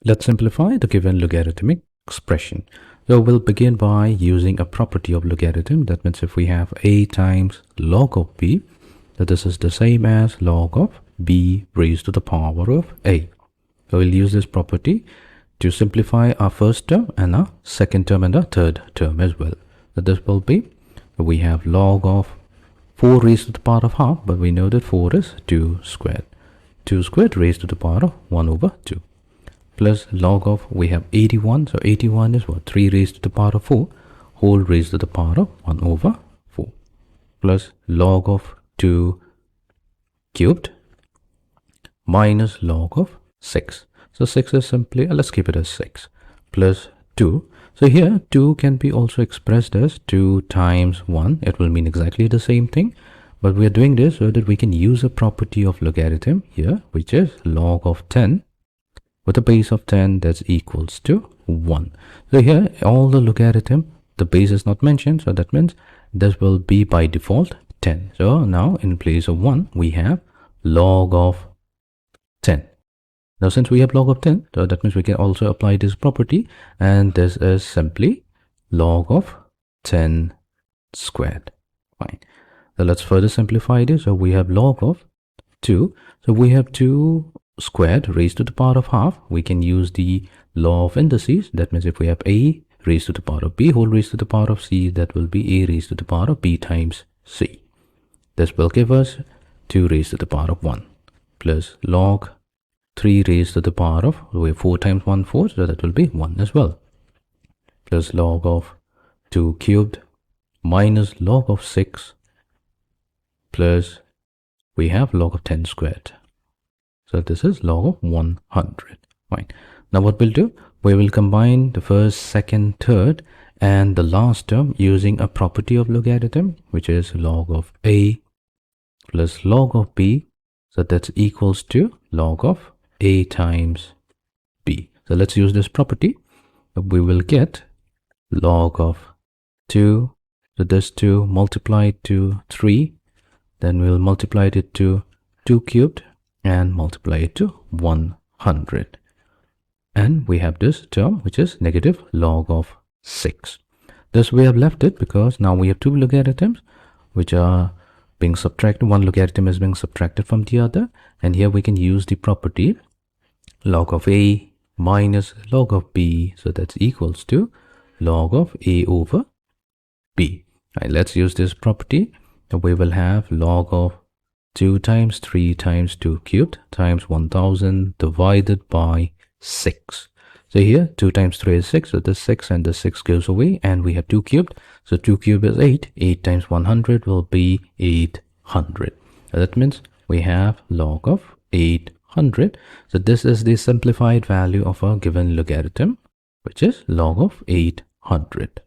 Let's simplify the given logarithmic expression. So we'll begin by using a property of logarithm. That means if we have a times log of b, that this is the same as log of b raised to the power of a. So we'll use this property to simplify our first term and our second term and our third term as well. So this will be, we have log of 4 raised to the power of half, but we know that 4 is 2 squared. 2 squared raised to the power of 1 over 2. Plus log of, we have 81, so 81 is what, 3 raised to the power of 4 whole raised to the power of 1 over 4, plus log of 2 cubed minus log of 6. So 6 is simply, let's keep it as 6, plus 2. So here 2 can be also expressed as 2 times 1. It will mean exactly the same thing, but we are doing this so that we can use a property of logarithm here, which is log of 10 with a base of 10 that's equals to 1. So here all the logarithm, the base is not mentioned, so that means this will be by default 10. So now in place of 1 we have log of 10. Now since we have log of 10, so that means we can also apply this property, and this is simply log of 10 squared. Fine. So let's further simplify this. So we have log of 2. So we have 2 squared raised to the power of half. We can use the law of indices. That means if we have a raised to the power of b whole raised to the power of c, that will be a raised to the power of b times c. This will give us 2 raised to the power of 1 plus log 3 raised to the power of, we have 4 times 1 4, so that will be 1 as well, plus log of 2 cubed minus log of 6 plus we have log of 10 squared. So this is log of 100. Fine. Now what we'll do, we will combine the first, second, third and the last term using a property of logarithm, which is log of a plus log of b. So that's equals to log of a times b. So let's use this property. We will get log of 2. So this 2 multiplied to 3. Then we'll multiply it to 2 cubed and multiply it to 100. And we have this term which is negative log of 6. This we have left it because now we have 2 logarithms which are being subtracted. One logarithm is being subtracted from the other, and here we can use the property log of a minus log of b. So that's equals to log of a over b. Right, let's use this property. We will have log of 2 times 3 times 2 cubed times 1000 divided by 6. So here 2 times 3 is 6, so this 6 and the 6 goes away, and we have 2 cubed. So 2 cubed is 8. 8 times 100 will be 800. So that means we have log of 800. So this is the simplified value of a given logarithm, which is log of 800.